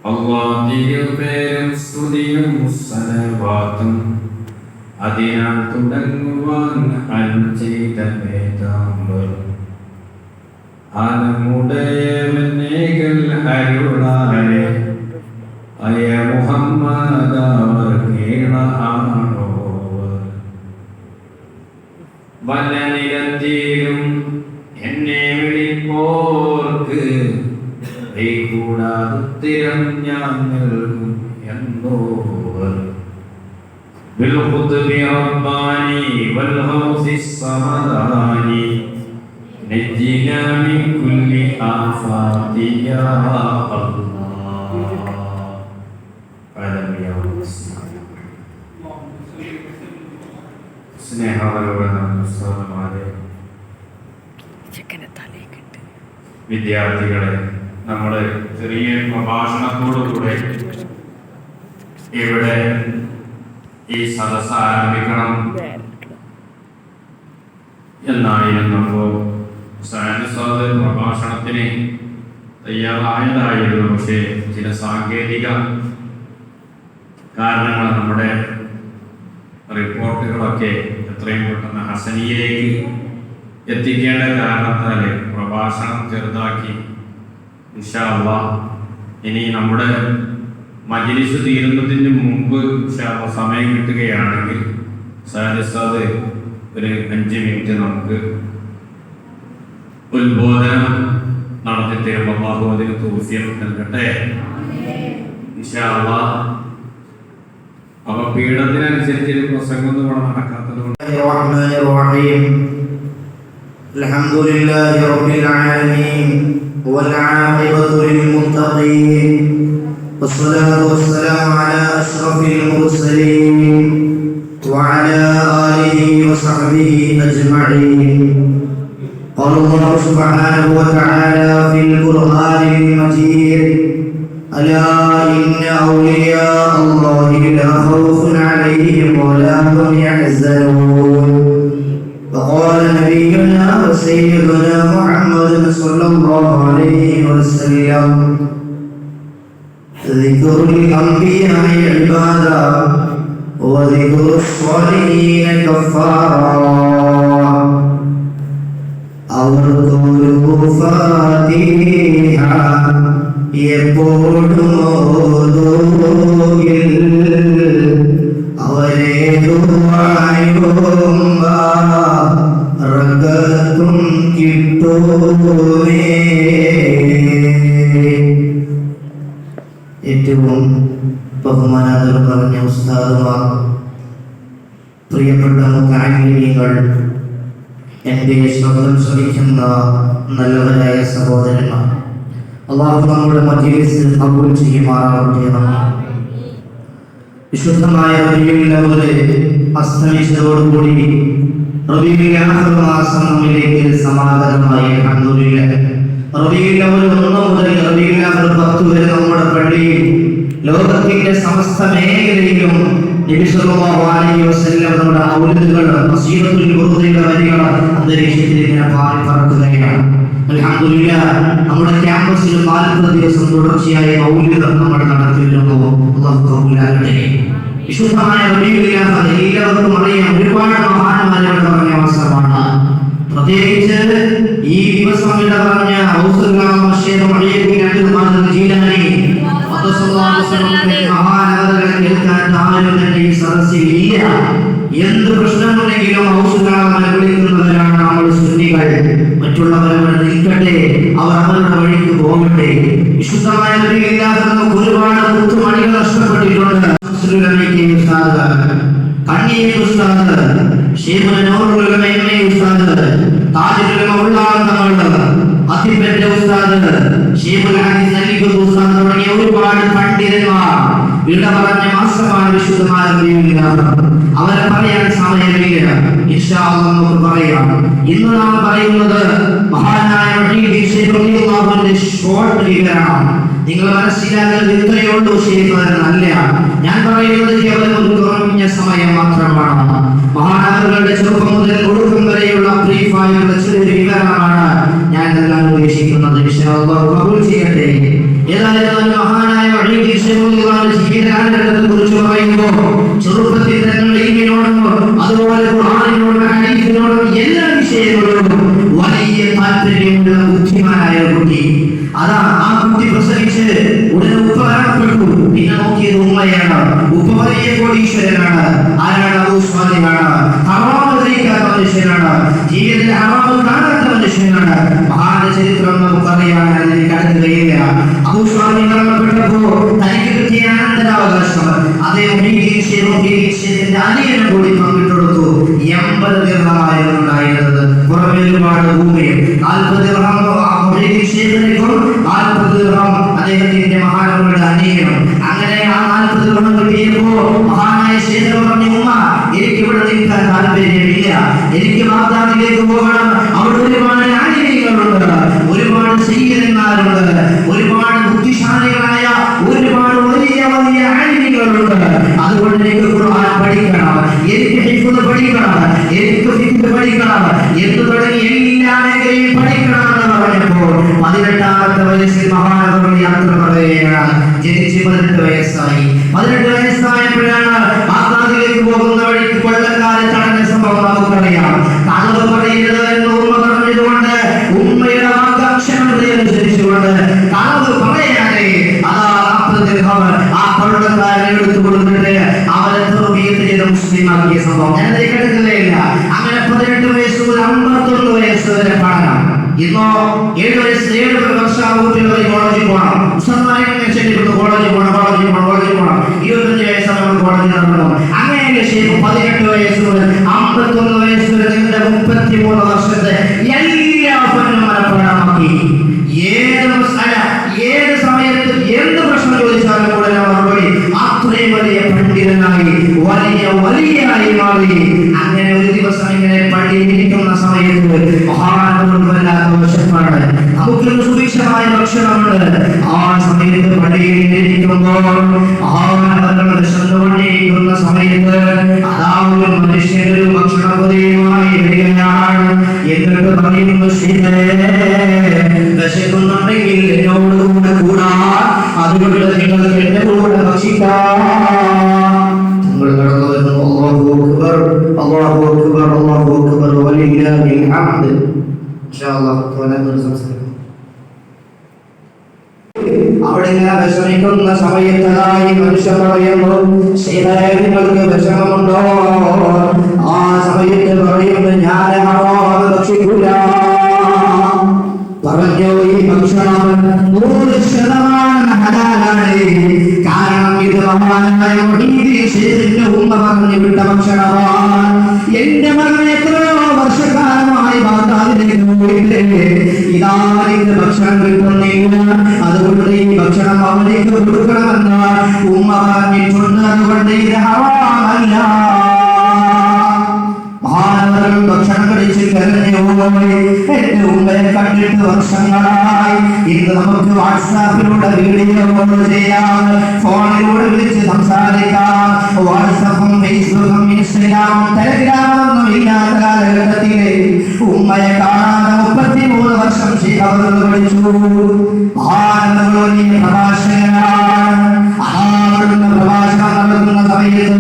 അല്ലാഹുവിന്റെ പേരും സ്തുതിയും സലവാത്തും അതിനാൽ തുടങ്ങുവാൻ അരുൾ ചെയ്ത വേദാംബർ ആനമുടയവനേകൽ അരുളാലെ അയ മുഹമ്മദ് അവർ കേളാണോവർ വല്ല നിരത്തിയിലും എന്നെ വിളിപ്പോർക്ക് കൂടാതുത്തിരം ഞാൻ നൽകും എന്നോവർ بالخطب رباني والغوث الصمداني نجنا من كل آفات يا الله قدم يا വിദ്യാർത്ഥികളെ, നമ്മുടെ ചെറിയ പ്രഭാഷണത്തോടുകൂടെ ഇവിടെ ഈ സദസ്സ് ആരംഭിക്കണം എന്നായിരുന്നപ്പോൾ പ്രഭാഷണത്തിന് തയ്യാറായതായിരുന്നു. പക്ഷേ ചില സാങ്കേതിക കാരണങ്ങൾ നമ്മുടെ റിപ്പോർട്ടുകളൊക്കെ എത്രയും പെട്ടെന്ന് ഹസനിയിലേക്ക് എത്തിക്കേണ്ട കാരണത്താൽ പ്രഭാഷണം ചെറുതാക്കി. ഇൻഷാ അല്ലാഹ് ഇനി നമ്മുടെ മജ്‌ലിസ് തീരുന്നതിന് മുമ്പ് സമയം കിട്ടുകയാണെങ്കിൽ സാദിസാദ് ഒരു 5 മിനിറ്റ് നമുക്ക് ഉത്ബോധനം നടത്തി തരും. അല്ലാഹു അതിന് തൗഫീഖ് നൽകട്ടെ ഇൻഷാ അല്ലാഹ്. അപ്പോൾ പീഠത്തിനനുസരിച്ച് പ്രസംഗം ഒന്നും ഇവിടെ നടക്കാത്തതുകൊണ്ട് അൽഹംദുലില്ലാഹി റബ്ബിൽ ആലമീൻ വൽ ആഖിബത്തു ലിൽ മുത്തഖീൻ والصلاة والسلام على أشرف المرسلين وعلى آله وصحبه أجمعين. قال الله سبحانه وتعالى في القرآن المجيد: ألا إن أولياء الله لا خوف عليهم ولا هم يحزنون. وقال نبينا وسيدنا محمد صلى الله عليه وسلم: ذكر الأنبياء عبادة وذكر الصالحين كفارا. അവർക്കൊരു ഫാത്തിഹ എപ്പോഴും ഓതുകിൽ അവരെ ദുആയും ബറകത്തും കിട്ടുമേ. ഏറ്റവും ബഹുമാനാദരം പറഞ്ഞ ഉസ്താദുമാർ, പ്രിയപ്പെട്ട മുഅല്ലിമീങ്ങൾ, എൻ്റെ ശബ്ദം ശ്രവിക്കുന്ന നല്ലവരായ സഹോദരന്മാർ, അല്ലാഹു നമ്മുടെ മജ്‌ലിസ് ഖബൂൽ ചെയ്യുമാറാവട്ടെ. വിശുദ്ധമായ റബീഉൽ അവ്വൽ അസ്തമിച്ചതോടുകൂടി റബീഉൽ ആഖിർ മാസം നമ്മിലേക്ക് സമാഗതമായി. അൽഹംദുലില്ലാഹ്. റബീഉൽ അവ്വൽ 1 മുതൽ റബീഉൽ ആഖിർ 10 വരെ നമ്മുടെ പള്ളിയിൽ ലോകത്തിന്റെ സമസ്ത മേഖലയിലും നബി സല്ലല്ലാഹു അലൈഹി വസല്ലം നമ്മുടെ ഔലിദുകൾ നസീഹത്തുൽ ബുർദയുടെ വരികൾ അന്തരീക്ഷത്തിൽ ഇങ്ങനെ പാറി പറക്കുകയാണ്. അൽഹംദുലില്ലാഹ്. നമ്മുടെ ക്യാമ്പസിൽ 40 ദിവസം തുടർച്ചയായി ഔലിദ് നമ്മൾ നടത്തിയിരുന്നു. അല്ലാഹു കബൂലാക്കട്ടെ. വിശുദ്ധമായ റബീഉൽ ആഖിർ എല്ലാവർക്കും അറിയാം, ഒരുപാട് മഹാന്മാരുടെ പറഞ്ഞ അവസരമാണ്. പ്രത്യേകിച്ച് ഈ ദിവസം ഇവിടെ പറഞ്ഞ ഔസുല്ലാഹ് ശൈഖ് മുഹയ്യിദ്ദീൻ അബ്ദുൽ ഖാദിർ ജീലാനി മഹാനവറുകളെ കേൾക്കാൻ ആരും തന്നെ ഈ സദസ്സിൽ ഇല്ല. എന്ത് പ്രശ്നമുണ്ടെങ്കിലും ഔസുല്ലാഹിനെ വിളിക്കുന്നവരാണ് നമ്മൾ സുന്നികൾ. മറ്റുള്ളവരവിടെ നിൽക്കട്ടെ, അവർ അവരുടെ വഴിക്ക് പോകട്ടെ. വിശുദ്ധമായ നമുക്ക് ഒരുപാട് മുത്തുമണികൾ നഷ്ടപ്പെട്ടിട്ടുണ്ട്. കണ്ണീർ ഉസ്താദ്, ശൈഖുൽ നൂറുൽ ഉലമ ഉസ്താദ്, താജുൽ ഉലമ തങ്ങൾ, അത്തിബന്റെ ഉസ്താദ്, ശൈഖുൽ ഹദീസ് അലിഖു ഉസ്താദ് തുടങ്ങിയ ഒരുപാട് പണ്ഡിതന്മാർ ഇവിടെ പറഞ്ഞ മാസമാണ് വിശുദ്ധമായ റബീഉൽ ആഖിർ. അവരെ പറയാൻ സമയമില്ല. ഇൻഷാ അല്ലാഹ് നമുക്ക് പറയാം. ഇന്ന് നാം പറയുന്നത് മഹാനായ മുഹയ്യിദ്ദീൻ ശൈഖ് റളിയല്ലാഹു അൻഹു ഷോർട്ട് വിവരണം. നിങ്ങൾ മനസ്സിലാക്കുന്നത് ഇത്രയേ ഉള്ളൂ, ശൈഖ് അല്ല. ഞാൻ പറയുന്നത് കേവലം ഒരു കുറഞ്ഞ സമയം മാത്രമാണ്. മഹാനവറുകളുടെ ചെറുപ്പം മുതൽ ഒടുക്കം വരെയുള്ള ബ്രീഫായുള്ള ചെറിയൊരു വിവരണമാണ് ഞാൻ നൽകാൻ ഉദ്ദേശിക്കുന്നത്. ഇൻഷാ അല്ലാഹ് കബൂൽ ചെയ്യട്ടെ. ഏതായാലും മഹാനായ കാലഘട്ടത്തെ കുറിച്ച് പറയുമ്പോൾ ചെറുപ്പത്തിൽ തന്നെ ഇൽമിനോടും അതുപോലെ ഖുർആനിനോടും ഹദീസിനോടും എല്ലാ വിഷയങ്ങളോടും വലിയ താല്പര്യമുള്ള ബുദ്ധിമാനായ കുട്ടി. അതാ ആ കുട്ടി പ്രസവിച്ച് ഉടനെ ഉപ്പ മരണപ്പെട്ടു. പിന്നെ നോക്കിയത് ഉമ്മയാണ്. ഉപ്പ വലിയ കോടീശ്വരനാണ്. ആരാണ്? അബൂ സ്വാലിഹാണ്. ഹറാമ് ധരിക്കാത്ത മനുഷ്യനാണ്. ജീവിതത്തിൽ ഹറാമ് കാണാത്ത മനുഷ്യനാണ്. മഹാന്റെ ചരിത്രം നമുക്കറിയാൻ അതിലേക്ക് കടക്കുകയില്ല. അബൂ സ്വാലിഹ് മരണപ്പെട്ടപ്പോൾ തനിക്ക് കിട്ടിയ അനന്തരാവകാശം അദ്ദേഹം ന്റെ അനിയനും കൂടി പങ്കിട്ടെടുത്തു. 80 ദിർഹമായിരുന്നു ഉണ്ടായിരുന്നത്. പുറമെ ഒരുപാട് ഭൂമിയും 40 ദിർഹം അദ്ദേഹത്തിന്റെ മഹാനവരുടെ അനിയനും. അങ്ങനെ ആ 40 ദിർഹം കിട്ടിയപ്പോ മഹാനായ ശേഖർ പറഞ്ഞു, ഉമ്മ എനിക്ക് ഇവിടെ നിൽക്കാൻ താല്പര്യമില്ല, എനിക്ക് ബാഗ്ദാദിലേക്ക് പോകണം. അവിടെ ഒരുപാട് ആലിമീങ്ങളുണ്ട്, ഒരുപാട് സയ്യിദന്മാരുണ്ട്, ഒരുപാട് ബുദ്ധിശാലികളായ ഒരുപാട് വലിയ വലിയ ആലിമീങ്ങളുണ്ട്. അതുകൊണ്ട് എനിക്ക് ഖുർആൻ പഠിക്കണം, എനിക്ക് ഹിഫ്ദ് പഠിക്കണം, എനിക്ക് ഫിഖ് പഠിക്കണം എന്ന് തുടങ്ങി എല്ലാ മേഖലയും പഠിക്കണം എന്ന് പറഞ്ഞപ്പോൾ 18ാമത്തെ വയസ്സിൽ മഹാനവർ യാത്ര പറയുകയാണ്. ജനിച്ച് 18 വയസ്സായി. 18 വയസ്സായപ്പോഴാണ് ബാഗ്ദാദിലേക്ക് പോകുന്ന വഴിക്ക് കൊള്ളക്കാരെ തടഞ്ഞ സംഭവം നമുക്കറിയാം. കളവ് പറയരുത് എന്ന് ഉമ്മ പറഞ്ഞതുകൊണ്ട് ഉമ്മയുടെ ആകാംക്ഷനുസരിച്ചുകൊണ്ട് കളവ് പറയാതെ അതാ 40 ദിർഹം ആ കൊള്ളക്കാരനെ എടുത്തു കൊടുത്തിട്ട് അവരെ തർബീയത്ത് ചെയ്ത് മുസ്ലിമാക്കിയ സംഭവം ഞാൻ കേട്ടിട്ടില്ല. അങ്ങനെ 18 വയസ്സ് മുതൽ 51 വയസ്സ് വരെ പഠനം. ഇന്നോ 7 വർഷാവുമ്പോൾ കോളേജിൽ പോകണം. കോളേജിൽ പോകണം. 25 വയസ്സ് നമ്മൾ കോളേജിൽ നടക്കണം. അങ്ങനെ ശേഷം 18 വയസ്സ് മുതൽ 51 വയസ്സ് വരെ നിങ്ങളുടെ 33 വർഷത്തെ എല്ലാ ഫന്നും മനഃപ്പാഠമാക്കി. ഏത് സമയത്ത് എന്ത് പ്രശ്നം ചോദിച്ചാലും കൂടെ മറുപടി അത്രയും വലിയ പണ്ഡിതനായി വലിയായി മാറി. അങ്ങനെ ഒരു ദിവസം ഇങ്ങനെ പള്ളിയിരിക്കുന്ന സമയത്ത് മഹാനവർക്ക് വല്ലാത്ത വിശപ്പാണ്. നമുക്കൊരു സുഭിക്ഷമായ ഭക്ഷണമുണ്ട്. ആ സമയത്ത് പള്ളിയിലിരിക്കുമ്പോൾ മഹാനവർ വിശന്നുകൊണ്ടിരിക്കുന്ന സമയത്ത് അതാ ഒരു മനുഷ്യനൊരു ഭക്ഷണപതിയുമായി വരികയാണ്. എന്നിട്ട് പറയുന്നു, വിശക്കുന്നുണ്ടെങ്കിൽ എന്നോട് കൂടെ കൂടാ, അതുകൊണ്ട് നിങ്ങൾക്ക് എന്റെ കൂടെ ഭക്ഷിക്കാം. നിങ്ങൾ കടന്നു വരുന്നു. അല്ലാഹു അക്ബർ, അല്ലാഹു അക്ബർ, അല്ലാഹു അക്ബർ, വലില്ലാഹിൽ ഹംദ്. ഇൻഷാ അല്ലാഹ് തോന്നുന്ന സംസാരിക്കും. അവിടെ വിഷമിക്കുന്ന സമയത്തായി മനുഷ്യൻ പറയുന്നു, നിങ്ങൾക്ക് വിഷമമുണ്ടോ? ആ സമയത്ത് പറയുന്നു, ഞാൻ ഹറാം ഭക്ഷിക്കൂല. പറഞ്ഞു, ഈ ഭക്ഷണം 100% ഹലാലാണ്. കാരണം ഇത് മഹാനായ ശേഖരിന്റെ ഉമ്മ പറഞ്ഞു വിട്ട ഭക്ഷണമാണ്. എന്റെ മകൻ എത്രയോ വർഷക്കാലമായി ബാഗ്ദാദിലേക്ക് പോയില്ലേ, ഇതാ ഇത് ഭക്ഷണം കിട്ടുന്നില്ല, അതുകൊണ്ട് ഈ ഭക്ഷണം അവർക്ക് കൊടുക്കണമെന്ന് ഉമ്മ പറഞ്ഞിട്ടുണ്ട്. അതുകൊണ്ട് ഇത് ഹറാമല്ല. മഹാനവർ ഭക്ഷണം കഴിച്ച് കരഞ്ഞു പോയി. എന്റെ ഉമ്മയെ കണ്ടിട്ട് വർഷങ്ങളായി. ഇന്ന് നമുക്ക് വാട്സാപ്പിലൂടെ വീഡിയോ കോൾ ചെയ്യാം, ഫോണിലൂടെ വിളിച്ച് സംസാരിക്കാം. വാട്സാപ്പും ഫേസ്ബുക്കും ഇൻസ്റ്റഗ്രാമും ടെലിഗ്രാമൊന്നും ഇല്ലാത്ത കാലഘട്ടത്തിലെ ഉമ്മയെ കാണാതെ 33 വർഷം അവർ പഠിച്ചു. മഹാനവർ വലിയ പ്രഭാഷകനാണ്. അവിടുന്ന് പ്രഭാഷണം നടത്തുന്ന സമയത്ത്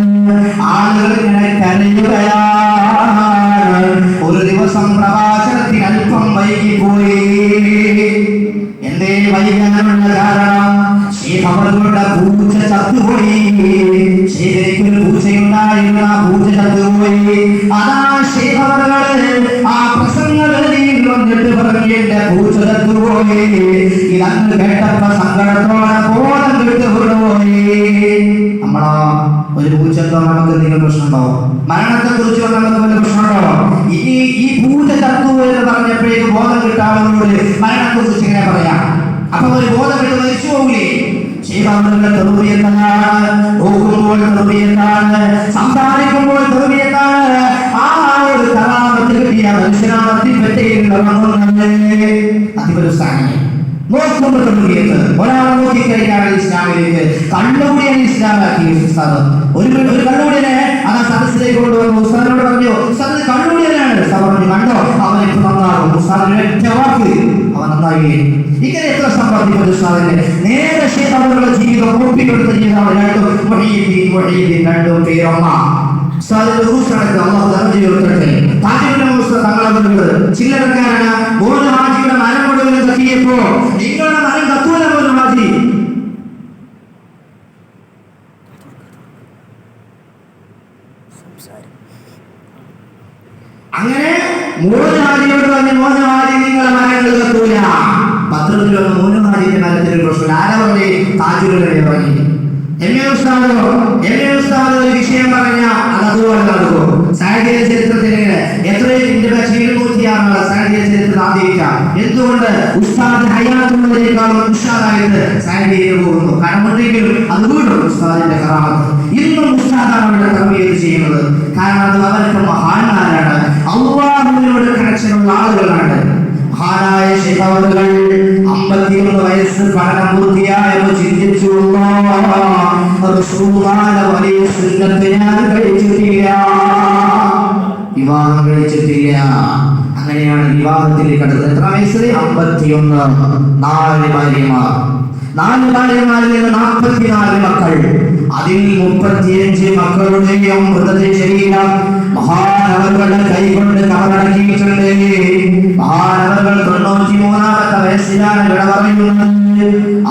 ആളുകൾ ഇങ്ങനെ കരയുകയാണ്. ഒരു ദിവസം പ്രഭാഷണത്തിന് അല്പം വൈകിപ്പോയി. എന്തേ വൈകാനുള്ള കാരണം? ശേഖവരുടെ പൂച്ച ചത്തുപോയി. ശേഖരിക്കൊരു പൂച്ചയുണ്ടായിരുന്നു, ആ പൂച്ച ചത്തുപോയി. അതാ ശേഖവറുകള് ആ പ്രസംഗവേദിയിൽ വന്നിട്ട് പറഞ്ഞു, എന്റെ പൂച്ച ചത്തുപോയി. ഇതങ്ങ് കേട്ടപ്പോ സങ്കടത്തോടെ ബോധം വിട്ടുപോയി. നമ്മളാ ഒരു പൂച്ചത്തോ നമുക്ക് എന്തെങ്കിലും പ്രശ്നമുണ്ടോ? മരണത്തെ കുറിച്ച് നമുക്ക് വല്ല പ്രശ്നമുണ്ടോ? ഈ പൂച്ച ചത്തു എന്ന് പറഞ്ഞപ്പോഴേക്ക് ബോധം കിട്ടാവുന്നതോട് മരണത്തെ കുറിച്ച് ഇങ്ങനെ പറയാം. അപ്പൊ ഒരു ബോധം കിട്ട് മരിച്ചു പോകില്ലേ? ശൈവാങ്ങളുടെ തെറുവിയെന്നാണ്, നോക്കുമ്പോൾ തെറുവിയെന്നാണ്, സംസാരിക്കുമ്പോൾ തെറുവിയെന്നാണ്. ആ ഒരു കറാമത്ത് കിട്ടിയ മനുഷ്യനാണ് അതിപൊരു സ്ഥാനം. നോക്കുമ്പോൾ തെറുവിയെന്ന് ഒരാളെ നോക്കിക്കഴിഞ്ഞാൽ ഇസ്ലാമിലേക്ക് കണ്ണുകൂടിയാണ് ഇസ്ലാമാക്കി. ഒരു കണ്ണുകൂടിനെ അതാ സദസ്സിലേക്ക് കൊണ്ടുവന്നു. ഉസ്താദിനോട് പറഞ്ഞു, ഉസ്താദ് കണ്ണൂരിയനാണ്. ഉസ്താദ് പറഞ്ഞു, കണ്ടോ അവനിപ്പോ നന്നാകും. ഉസ്താദിന് ഒറ്റ വാക്ക്, അവൻ നന്നായി. ഇങ്ങനെ എത്ര സമ്പാദിക്കും ഉസ്താദിന്. നേരെ ശേഖരുടെ ജീവിതം ഒപ്പിക്കൊടുത്ത ജീവിതം. രണ്ടും രണ്ടും പേരമ്മ. ഉസ്താദിന്റെ ഉറൂസാണ്. അള്ളാഹു ദർജ ഉയർത്തട്ടെ. തങ്ങളെ ചില്ലറക്കാരാണ്. മൂന്ന് ഹാജിയുടെ മരം മുഴുവൻ കത്തിയപ്പോ നിങ്ങളുടെ മരം കത്തൂല പോലും ഹാജി. അങ്ങനെ മൂന്ന് ഹാജിയോട് പറഞ്ഞ്, മൂന്ന് ഹാജി നിങ്ങളെ മരങ്ങൾ കത്തൂല. പത്രത്തിലൊന്ന് മൂന്ന് ഹാജിന്റെ മരത്തിൽ പ്രശ്നം. ആരാ പറഞ്ഞേ? താജുലുലമ പറഞ്ഞു. എം.എ. ഉസ്താദ് ഒരു വിഷയം പറഞ്ഞ അത് അതുപോലെ നടക്കും. സാഹിത്യ ചരിത്രത്തിന് എത്രയും 206 സാഹിത്യ ചരിത്രം ആദ്യമിക്കാം. എന്തുകൊണ്ട്? ഉസ്താദ് ഹയാത്തുള്ളതിനേക്കാളും ഉസ്താദായിട്ട് സാഹിത്യം പോകുന്നു. കാരണം അത് വീണ്ടും ഉസ്താദിന്റെ കറാമത്ത്. ഇന്നും ഉസ്താദാണ് അവിടെ തർബിയത്ത് ചെയ്യുന്നത്. കാരണം അത് അവർക്ക് മഹാന്മാരാണ്, അല്ലാഹുവിനോട് കണക്ഷനുള്ള ആളുകളാണ്. മഹാനായ ശൈഖാവുകൾ 51 വയസ്സ് പഠനം പൂർത്തിയായപ്പോൾ ചിന്തിച്ചു, വിവാഹം കഴിച്ചിട്ടില്ല. അങ്ങനെയാണ് വിവാഹത്തിൽ കടന്നത്. എത്ര വയസ്സിൽ? 51. 4 ഭാര്യമാർ. 4 ഭാര്യമാരിൽ നിന്ന് 44 മക്കൾ. അതിൽ 35 മക്കളുടെയും മൃതശരീരം മഹാനവറുകളുടെ കൈകൊണ്ട് കബറടക്കിയിട്ടുണ്ട്. മഹാനവറുകൾ 93-ാമത്തെ വയസ്സിലാണ് വിട പറയുന്നത്.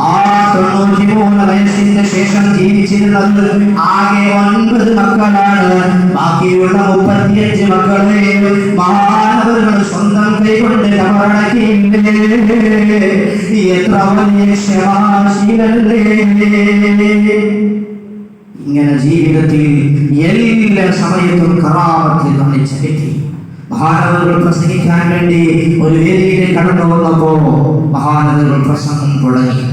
ആ 93 വയസ്സിന്റെ ശേഷം ജീവിച്ചിരുന്നത് ആകെ 9 മക്കളാണ്. ബാക്കിയുള്ള 35 മക്കളെ മഹാനവറുകൾ സ്വന്തം കൈകൊണ്ട് കബറടക്കിയിട്ടുണ്ട്. എത്ര വലിയ ക്ഷമാശീലല്ലേ. ഇങ്ങനെ ജീവിതത്തിൽ എല്ലാ സമയത്തും കറാമത്ത് കാണിച്ച വ്യക്തി. മഹാനവറുകൾ പ്രസംഗിക്കാൻ വേണ്ടി ഒരു വേദിയിലേക്ക് കടന്നു വന്നപ്പോ മഹാനവറുകൾ പ്രസംഗം തുടങ്ങി.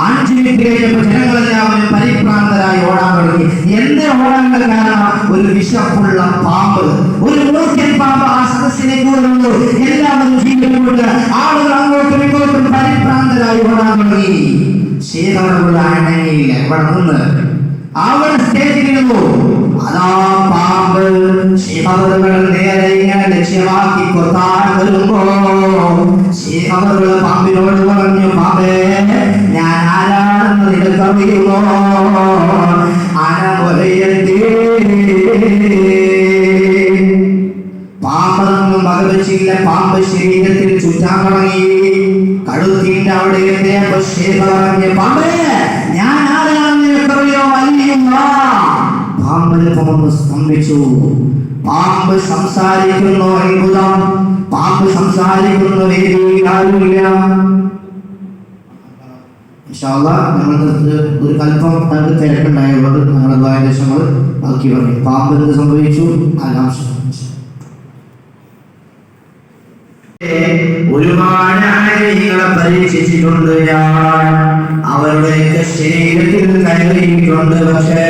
5 മിനിറ്റ് കഴിഞ്ഞപ്പോൾ ജനങ്ങളെല്ലാവരും പരിഭ്രാന്തരായി ഓടാൻ തുടങ്ങി. എന്താ ഓടാൻ കാരണം? ഒരു വിഷപ്പുള്ള പാമ്പ്, ഒരു മൂർഖൻ പാമ്പ് ആ സദസ്സിലേക്ക് വരുന്നു. എല്ലാവരും ജീവിതമുണ്ട്. ആളുകൾ അങ്ങോട്ടും ഇങ്ങോട്ടും പരിഭ്രാന്തരായി ഓടാൻ തുടങ്ങി. ശേഖരമുള്ള അണയില്ല. ഇവിടെ നിന്ന് അവിടെ സ്റ്റേജിലിരുന്നു. അതാ പാമ്പ് ശേഖറുകൾ നേരെ ഇങ്ങനെ ലക്ഷ്യമാക്കി കൊത്താൻ വരുമ്പോ ശേഖറുകൾ പാമ്പിനോട് പറഞ്ഞു, പാമ്പേ, ഞാൻ ആരാണെന്ന് നിനക്കറിയുമോ? പാമ്പൊന്നും വകവെച്ചില്ല. പാമ്പ് ശരീരത്തിൽ ചുറ്റാൻ തുടങ്ങി. കഴുത്തിന്റെ അവിടെ എത്തിയപ്പോ ശേഖർ പറഞ്ഞു, പാമ്പേ, ഞാൻ ആരാണെന്ന് നിനക്കറിയോ? പാമ്പ് സ്തംഭിച്ചു. പാമ്പ് സംസാരിക്കുന്നു. അത്ഭുതം. പാമ്പ് സംസാരിക്കുന്നു. വേദിയിൽ ആരുമില്ല. ഒരു കൽപ്പം നമുക്ക് തിരക്കുണ്ടായതുകൊണ്ട് ഞങ്ങളുടെ ദ്വാരദേശങ്ങൾ ബാക്കി പറയും. പാമ്പ് എന്ത് സംഭവിച്ചു? ഒരുപാട് ആളുകളെ പരീക്ഷിച്ചിട്ടുണ്ട് ഞാൻ. അവരുടെയൊക്കെ ശരീരത്തിൽ കയറിയിട്ടുണ്ട്. പക്ഷേ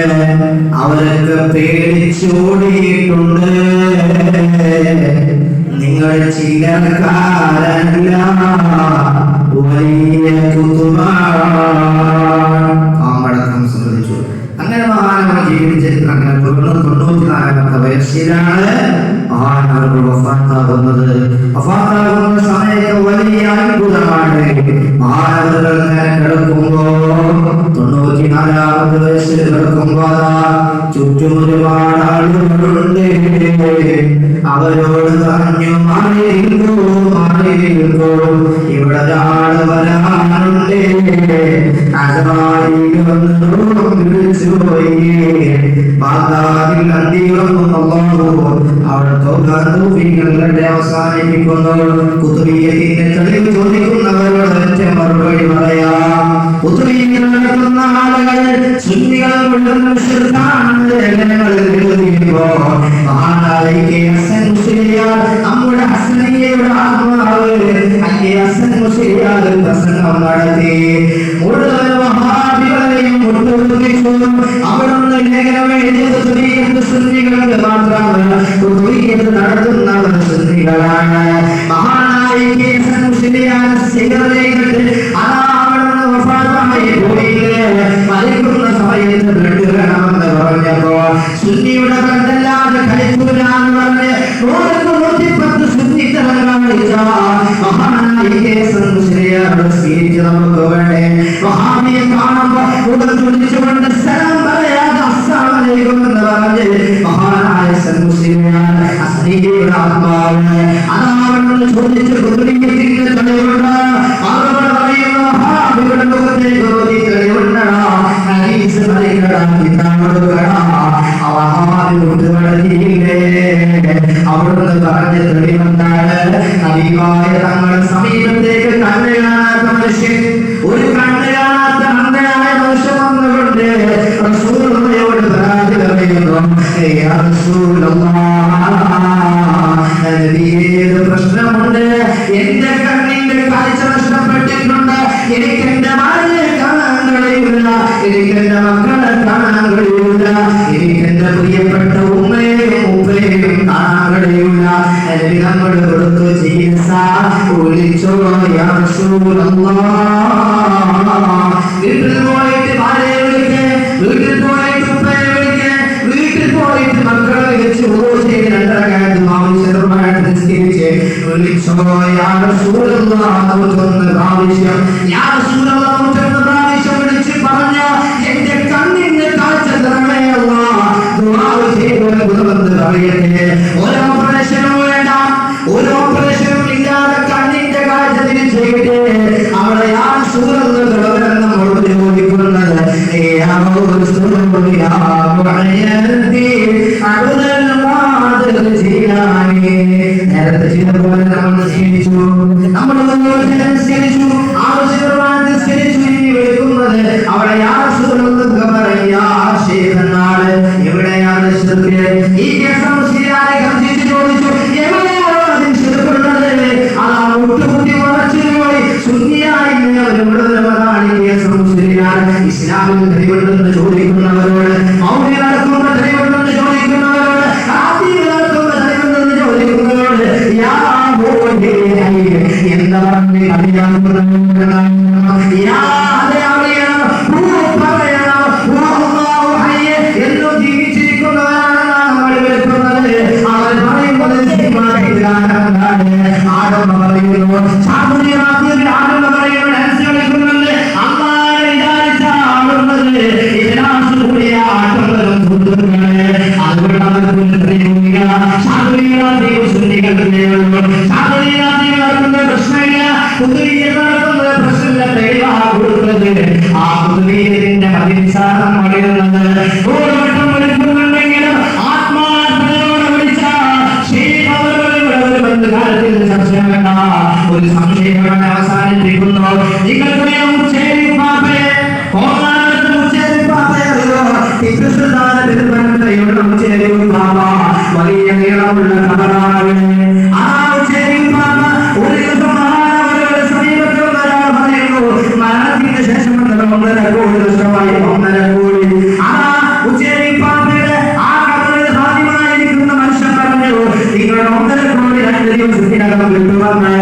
അവരൊക്കെ പേടിച്ചോടിയിട്ടുണ്ട്. നിങ്ങൾ ചില്ലറക്കാരല്ല, വലിയ പാമ്പടക്കം ശ്രദ്ധിച്ചു. അങ്ങനെ മഹാനവർ ജീവിതചരിത്രം അങ്ങനെ 94-ാമത്തെ വയസ്സിലാണ് മഹാനവർ വഫാത്താകുന്നത്. വഫാത്താകുന്ന സമയത്ത് വലിയ അത്ഭുതമാണ്. മഹാനവറുകൾ ഇങ്ങനെ കിടക്കുമ്പോ 94-ാമത്തെ വയസ്സിൽ കിടക്കുമ്പോ ചുറ്റും ഒരുപാട് ആളുകളുണ്ട്. അവരോട് പറഞ്ഞു, മാറിയിരിക്കൂ, മാറിയിരിക്കൂ, ഇവിടെ ഒരാള് വരാനുണ്ട്. അസറായിൽ വന്ന് വിളിച്ചു പോയി. ബാഗ്ദാദിൽ അന്തിയുറങ്ങുന്നു. അവിടെ തൗഫീഖുകളുടെ അവസാനിപ്പിക്കുന്നു. ഖുതുബിയ്യത്തിന്റെ തെളിവ് ചോദിക്കുന്നവരോട് ഒറ്റ മറുപടി പറയാം. ഖുതുബിയ്യത്ത് നടത്തുന്ന ആളുകൾ സുന്നികൾ കൊണ്ടുവന്ന ശിർക്കാണെന്ന് ലേഖനങ്ങളിൽ എഴുതിയപ്പോ മഹാനായ ഹസൻ മുസ്ലിയാർ, നമ്മുടെ ഹസനിയയുടെ ആത്മാവ് ഹസൻ മുസ്ലിയാർ പ്രസംഗം നടത്തി. മുഴുവൻ വഹാബികളെയും മുട്ടുകുത്തിച്ചു. അവിടുന്ന് ലേഖനം എഴുതിയത് സുന്നികൾക്ക് മാത്രമല്ല, ഖുതുബിയ്യത്ത് നടത്തുന്നവർ സുന്നികളാണ്. മഹാനായ ഹസൻ മുസ്ലിയാർ സിഗറേറ്റ് വഫാത്തായി പോയില്ലേ. മരിക്കുന്ന സമയത്ത് ബ്ലഡ് വേണമെന്ന് പറഞ്ഞപ്പോ സുന്നിയുടെ കണ്ടല്ലാതെ കഴിക്കൂല എന്ന് പറഞ്ഞ് 110 സുന്നി തലങ്ങളിച്ച മഹാനായ കേസൻ മുസ്ലിയാരുടെ സ്പീച്ച് നമുക്ക് വേണ്ടേ. വഹാബിയെ കാണുമ്പോൾ മുഖം ചുളിച്ചുകൊണ്ട് സലാം പറയാതെ അസ്സലാമു അലൈക്കും എന്ന് പറഞ്ഞ് മഹാനായ മുസ്ലിയാർ അസ്ലിയുടെ ആത്മാവിനെ അതാവണമെന്ന് ചോദിച്ച് കുതുരിയത്തിന്റെ തെളിവുണ്ട്. മറുപടി പറയുന്ന വഹാബിയുടെ മുഖത്തേക്ക് നോക്കി തെളിവുണ്ടടാ, ഹദീസ് പറയുന്നടാ, കിതാബെടുക്കടാ. വഹാബി കൊണ്ടുവന്നില്ലേ അവിടുന്ന് പറഞ്ഞ തെളിവെന്താണ്? ഹബീബായ തങ്ങളുടെ സമീപത്തേക്ക് കണ്ണ് കാണാത്ത മനുഷ്യൻ, ഒരു കണ്ണ് കാണാത്ത അന്ധനായ മനുഷ്യൻ വന്നുകൊണ്ട് റസൂലുള്ളാഹിയോട് പരാതി പറയുന്നു, യാ റസൂലല്ലാഹ്, ഏത് പ്രശ്നമുണ്ട്? എന്റെ കണ്ണിന്റെ കാഴ്ച നഷ്ടപ്പെട്ടിട്ടുണ്ട്, എനിക്ക് എന്റെ ഭാര്യയെ കാണാൻ കഴിയില്ല, എനിക്ക് എന്റെ മക്കളെ കാണാൻ കഴിയില്ല, എനിക്ക് എന്റെ പ്രിയപ്പെട്ട ഉമ്മയെയും ഉപ്പയെയും കാണാൻ കഴിയില്ല. അല്ലെങ്കിൽ നമ്മൾ കൊടുത്തു ചികിത്സ വിളിച്ചോ യാ റസൂലല്ലാഹ്. വീട്ടിൽ പോയിട്ട് ഭാര്യയെ വിളിക്ക്, വീട്ടിൽ പോയിട്ട് ഉപ്പയെ വിളിക്ക്, വീട്ടിൽ പോയിട്ട് മക്കളെ വിളിച്ച് ചെയ്ത് 2 റക്അത്ത് ആവശ്യമായിട്ട് നിസ്കരിച്ച് വിളിച്ചോ യാ റസൂലല്ലാഹ്. 101 പ്രാവശ്യം യാ റസൂലല്ലാഹ് 101 പ്രാവശ്യം വിളിച്ച് പറഞ്ഞ എന്റെ കണ്ണിന്റെ കാഴ്ച തരണേ അല്ലാഹ്. ദുആ ചെയ്തുകൊണ്ട് ഗുരുവന്ന് പറയട്ടെ, ഒരു ഓപ്പറേഷനും വേണ്ട, ഒരു ഓപ്പറേഷനും ഇല്ലാതെ കണ്ണിന്റെ കാഴ്ച തിരിച്ചേക്കട്ടെ. അവിടെ യാ റസൂലല്ലാഹ് നമ്മളോട് ചോദിക്കുന്നത്, യാ റസൂലല്ലാഹ് യാ മുഅയ്യദി അബ്ദുൽ ഖാദിർ ജീലാനി. നേരത്തെ ചെയ്തപോലെ നമ്മൾ നിസ്കരിച്ചു, നമ്മൾ നിസ്കരിച്ചു, ആവശ്യപ്രമാണം നിസ്കരിച്ചു. ഇനി വിളിക്കുന്നത് അവിടെ യാ റസൂലല്ലാഹ് പറയാ ശൈഖനാണ്, എവിടെയാണ് ശിർക്ക്? ഈ കേസ് മുസ്ലിയാരെ ഗർജിച്ച് ചോദിച്ചു, എവിടെയാണ് അതിൽ ശിർക്കുള്ളത്? അതാ മുട്ടുകുത്തി ഉറച്ചു പോയി സുന്നിയായി ഇസ്ലാമിൽ തെളിവുണ്ടെന്ന് ചോദിക്കുന്നവരോട്, മൗലിക നടക്കുന്ന തെളിവുണ്ടെന്ന് ചോദിക്കുന്നവരോട്, ആദ്യം നടക്കുന്ന തെളിവുണ്ടെന്ന് ചോദിക്കുന്നവരോട് യാ മോഹേ എന്താ പറഞ്ഞ് അറിയാവുന്നതാണ്. യാ അറിയണം, പറയണം, എന്നും ജീവിച്ചിരിക്കുന്നവരാണ് നമ്മൾ കേൾക്കുന്നത്. അവർ പറയുന്നത് ആരംഭ പറയുന്നു, ആരംഭ പറയുന്നു, ഡാൻസ് കളിക്കുന്നുണ്ട്, അമ്മാരെ വിചാരിച്ച ആടുന്നത് ഇതിനാസ് കൂടിയ ആട്ടുന്നതും സുഹൃത്തുക്കളെ. അതുകൊണ്ട് അവർക്ക് തെളിവില്ല. നടക്കുന്ന പ്രശ്നമില്ല, നടക്കുന്ന പ്രശ്നമില്ല, തെളിവാണ് കൊടുക്കുന്നത്. ആ പുതുവീരത്തിന്റെ അതിനിസാരം പറയുന്നത് ഓരോട്ടം എടുക്കുന്നുണ്ടെങ്കിലും ആത്മാർത്ഥതയോടെ വിളിച്ച കാലത്തിൽ ചർച്ച വേണ്ട, ഒരു സംശയമാണ് അവസാനിപ്പിക്കുന്നു. നിങ്ങൾക്കറിയാം ഉച്ചേരി പാപ്പയെ, കോമാനത്ത് ഉച്ചേരി പാപ്പയെ അറിയോ? ടിപ്പു സുൽത്താൻ തിരുവനന്തപുരയുടെ ഉച്ചേരി പാപ്പ വലിയ നീളമുള്ള കബറാണ്. ആ ഉച്ചേരി പാപ്പ ഒരു ദിവസം മഹാനവരുടെ സമീപത്തിൽ ഒരാൾ പറയുന്നു, മരണത്തിന് ശേഷം 1.5 കോടി നഷ്ടമായി, 1.5 കോടി. ആ ഉച്ചേരി പാപ്പയുടെ ആ കബറിൽ ഹാദിമായിരിക്കുന്ന മനുഷ്യൻ പറഞ്ഞു, നിങ്ങൾ 1.5 കോടി 2 ദിവസത്തിനകം കിട്ടുമെന്ന്.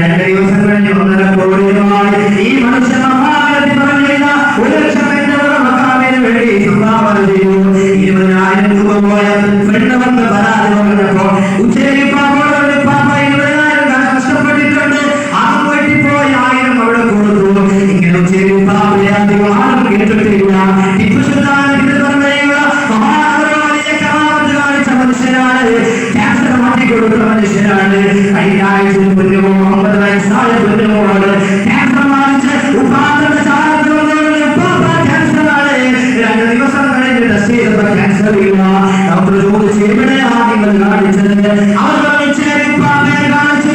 2 ദിവസം കഴിഞ്ഞ് 1.5 കോടിയുമായി ഈ മനുഷ്യൻ മഹാനത്തിൽ പറഞ്ഞില്ല, 1 ലക്ഷം എന്റെ മക്കാമിന് വേണ്ടി സംഭാവന ചെയ്തു. 20,000 രൂപ പോയ പെണ്ണ് വന്ന് പരാതി പറഞ്ഞപ്പോ ഉച്ചേരി പാപ്പയോട് പാപ്പ 20,000 നഷ്ടപ്പെട്ടിട്ടുണ്ട്, അത് പോയിട്ട് പോയി 1000 അവിടെ കൊടുത്തു. ഇങ്ങനെ ഉച്ചേരി പാപ്പയെ അധികം ആരും കേട്ടിട്ടില്ല. ടിപ്പു സുൽത്താൻ തിരുവനന്തപുരയുടെ മഹാനഗരവാദിയെ കറാമത്ത് കാണിച്ച മനുഷ്യനാണ്, ക്യാൻസർ മാറ്റിക്കൊടുത്ത മനുഷ്യനാണ്. കഴിഞ്ഞ ആഴ്ച 9 വയസ്സായ പെണ്ണുമോളോട് ക്യാൻസർ ബാധിച്ച് ഉപ്പാന്റെ സ്ഥാനത്ത് വന്നവരുടെ ഉപ്പാപ്പ ക്യാൻസറാണ്. 2 ദിവസം കഴിഞ്ഞ് ടെസ്റ്റ് ചെയ്തപ്പോൾ ക്യാൻസർ ഇല്ല. ഡോക്ടർ ചോദിച്ചു, എവിടെയാണ് നിങ്ങൾ കാണിച്ചത്? അവർ പറഞ്ഞു, ഉപ്പാപ്പയെ കാണിച്ചു.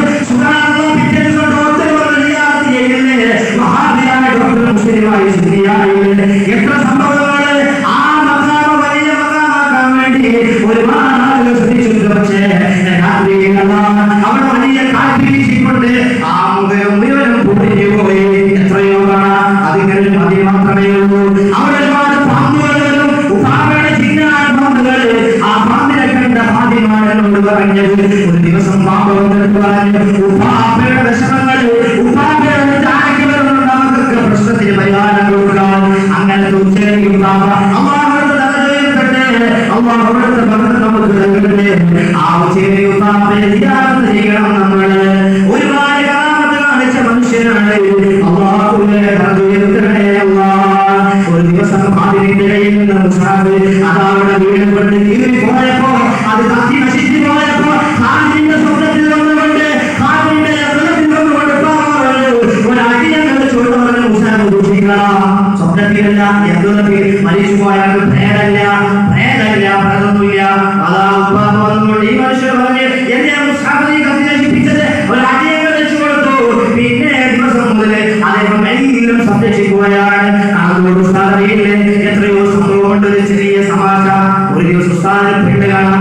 പിറ്റേ ദിവസം ഡോക്ടർ പറഞ്ഞു, മഹാനായ ഡോക്ടർ മുസ്ലിമായി ശരിയായില്ല. എത്ര സംഭവങ്ങൾ ആ മകാമ വലിയ മകാമാക്കാൻ വേണ്ടി ഒരുപാട് ആളുകൾ ശ്രദ്ധിച്ചിട്ടുണ്ട്. പക്ഷേ അവിടെ വലിയ കാറ്റ് വീശിക്കൊണ്ട് ആ മുഴുവനും പൊടിഞ്ഞു പോയി. എത്രയോ കാണാം, അതിങ്ങനെ മതി മാത്രമേ ഉള്ളൂ. അവിടെ ഒരുപാട് പാമ്പുകളും ഉപ്പാപ്പയുടെ ചിഹ്നമാണ് പാമ്പുകൾ. ആ പാമ്പിനെ കണ്ട ഹാദിമാനോട് പറഞ്ഞത്, ഒരു ദിവസം പാമ്പ് വന്നിട്ട് പറഞ്ഞു, ഉപ്പാപ്പയുടെ വിഷമങ്ങൾ, ഉപ്പാപ്പയുടെ നമുക്കൊക്കെ പ്രശ്നത്തിന് പരിഹാരം കൊടുക്കാം. അങ്ങനെ ഉച്ചരിക്കും പാപ്പ അള്ളാഹുവിന്റെ അല്ലാഹു അവിടുത്തെ ബർക്കത്ത് നമുക്ക് നൽകട്ടെ. ആ ഉച്ചയിലെ ഉപ്പാപ്പയെ സിയാറത്ത് ചെയ്യണം നമ്മൾ. ഒരുപാട് കറാമത്ത് കാണിച്ച മനുഷ്യനാണ്. അല്ലാഹുവേ ഉയർത്തണേ അല്ലാഹ്. ഒരു ദിവസം അതിന്റെ ഇടയിൽ നിന്ന് മുസാഫ് അതവിടെ വീടുകൊണ്ട് കീറി പോയപ്പോ, അത് കത്തി നശിച്ചു പോയപ്പോ ഖാദിന്റെ സ്വപ്നത്തിൽ വന്നുകൊണ്ട് ഖാദിന്റെ ഹൃദയത്തിൽ വന്നുകൊണ്ട് ഒരു അടിയങ്ങൾ ചോദിച്ചു മുസാഫ് സൂക്ഷിക്കണം. സ്വപ്നത്തിലല്ല എന്തൊക്കെ മരിച്ചു പോയാൽ പ്രേതല്ല പ്രേതൊന്നുമില്ല. അതാ ഉപ്പാപ്പ വന്നുകൊണ്ട് ഈ മനുഷ്യർ പറഞ്ഞ് എന്നെ മുസാഫ് കത്തി നശിപ്പിച്ചത് ഒരു അടിയങ്ങൾ വെച്ചു കൊടുത്തു. പിന്നെ ദിവസം മുതൽ അദ്ദേഹം എല്ലാം സംരക്ഷിക്കുകയാണ്. അതുകൊണ്ട് ഉസ്താദറിയില്ലേ എത്രയോ സംഭവമുണ്ട്. ഒരു ചെറിയ സമാജ ഒരു ദിവസം ഉസ്താദിന് പെണ്ണ് കാണാൻ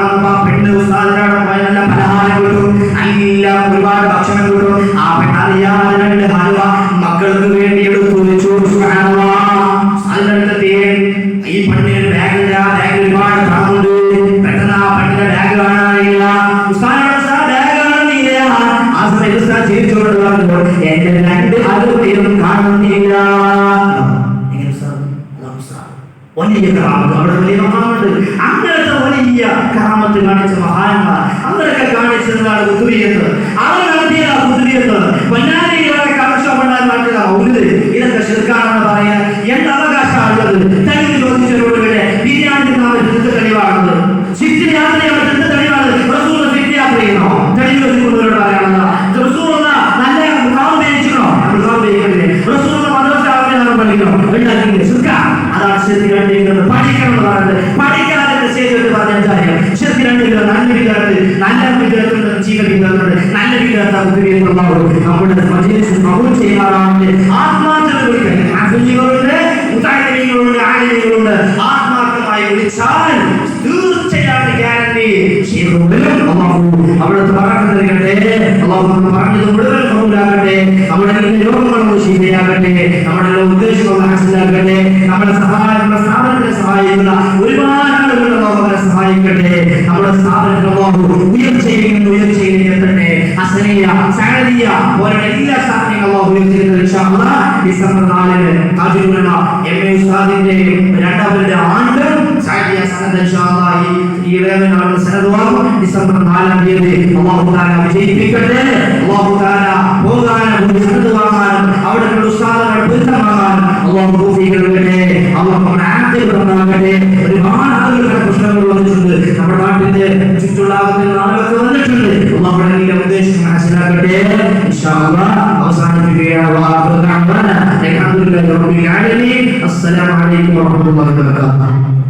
വന്നപ്പോ പെണ്ണ് ഉസ്താദിനോട് പോയ നല്ല പലഹാരം കിട്ടും, നല്ല ഒരുപാട് ഭക്ഷണം കിട്ടും. ആ പെണ്ണ് അറിയാതെ 2 ഹൽവ മക്കൾക്ക് വേണ്ടി എടുത്തു വെച്ചു. അതിനടുത്ത് ഈ പെണ്ണിന് ബാഗില്ല, ബാഗിൽ ഒരുപാട് പണമുണ്ട്. പെട്ടെന്ന് ആ പെണ്ണിന്റെ ബാഗ് കാണാനില്ല. ആ സമയത്ത് ഉസ്താദ് ചിരിച്ചുകൊണ്ട് പറഞ്ഞു, എന്റെ 2 ഹൽവയും കാണുന്നില്ല. വലിയ കറാമത്ത്, അവിടെ വലിയ മഹാമുണ്ട്. അങ്ങനത്തെ വലിയ കറാമത്ത് കാണിച്ച മഹാന്മാർ, അവരൊക്കെ കാണിച്ചതാണ് കുതുബിയത്ത്. അവർ നടത്തിയ കുതുബിയത്ത് പൊന്നാനിയിലൊക്കെ കർഷകണ്ടാൽ നടത്തുക മൗലിദ്, ഇതൊക്കെ ശിർക്കാണെന്ന് പറയാൻ എന്ത് അവകാശമുള്ളത്? തെളിവ് ചോദിച്ചവരോടുകൂടെ ബിരിയാണി തിന്നാൻ തെളിവാണത്, സിറ്റ് യാത്ര ചെയ്യാൻ തെളിവാണ്. റസൂൽ സിറ്റ് യാത്ര ചെയ്യണോ? തെളിവ് ചോദിക്കുന്നവരോട് പറയാനുള്ള റസൂൽ നല്ല മുഖാം ഉപയോഗിക്കണോ? മുഖാം ഉപയോഗിക്കണില്ലേ? റസൂൽ മദ്രസ പഠിക്കണോ? അതാണ് ശരിക്കും പഠിക്കണം എന്ന് പറയുന്നത്. പഠിക്കാതെ ശരിയായിട്ട് പറഞ്ഞാൽ നല്ല വിദ്യാർത്ഥി, നല്ല വിദ്യാർത്ഥികളുടെ ജീവ വിദ്യാർത്ഥികളുടെ നല്ല വിദ്യാർത്ഥി നമ്മുടെ മജ്‌ലിസിൽ കബൂൽ ചെയ്യുമാറാവട്ടെ. ആത്മാർത്ഥത വിളിക്കാൻ ആലിമീങ്ങളുണ്ട്. ആത്മാർത്ഥമായി വിളിച്ചാൽ തീർച്ചയായും ഗ്യാരണ്ടി അവിടുത്തെ ബർക്കത്ത് നൽകട്ടെ. അല്ലാഹു പറഞ്ഞത് മുഴുവൻ കബൂലാക്കട്ടെ. നമ്മുടെ രോഗങ്ങളും ശരിയാകട്ടെ. നമ്മുടെ ഉദ്ദേശങ്ങളും ഹാസിലാക്കട്ടെ. നമ്മുടെ സ്ഥാപനത്തെ സഹായിക്കുന്ന ഒരുപാട് ആളുകൾ അവരെ സഹായിക്കട്ടെ. നമ്മുടെ സ്ഥാപനത്തിൽ ഉയർച്ചയിലേക്ക് തന്നെ ഹസനിയ സഅദിയ പോലുള്ള എല്ലാ സ്ഥാപനങ്ങളും ഉയർച്ചയിലേക്ക് ഇൻഷാ അല്ലാഹ് ഡിസംബർ 4 താജുൽ ഉലമ എംഎ ഉസ്താദിന്റെ 2ാമത്തെ ആണ്ട് സഅദിയ സനദ് ഇൻഷാ അല്ലാഹ് ഈ ഇടവനാണ് സനദ് ഡിസംബർ 4 തീയതി അല്ലാഹു തആല വിജയിപ്പിക്കട്ടെ. അല്ലാഹു തആല പോകാനും സനദ് വാങ്ങാനും അവിടെ ഉസ്താദുകളുടെ പൊരുത്തമാകാനും അല്ലാഹു തൗഫീഖ് നൽകട്ടെ. അല്ലാഹു ആഫിയത്ത് ഒരുപാട് ആളുകളുടെ പ്രശ്നങ്ങൾ വന്നിട്ടുണ്ട്. നമ്മുടെ നാട്ടിന്റെ ചുറ്റുള്ളാകുന്ന ആളുകളൊക്കെ വന്നിട്ടുണ്ട്. അല്ലാഹു നമ്മുടെ ഉദ്ദേശം മനസ്സിലാക്കട്ടെ. ഇൻഷാ അല്ലാഹ് അവസാനിപ്പിക്കുകയാണ്. അൽഹംദുലില്ലാഹി റബ്ബിൽ ആലമീൻ. അസ്സലാമു അലൈക്കും വറഹ്മത്തുള്ളാഹി വബറകാതുഹു.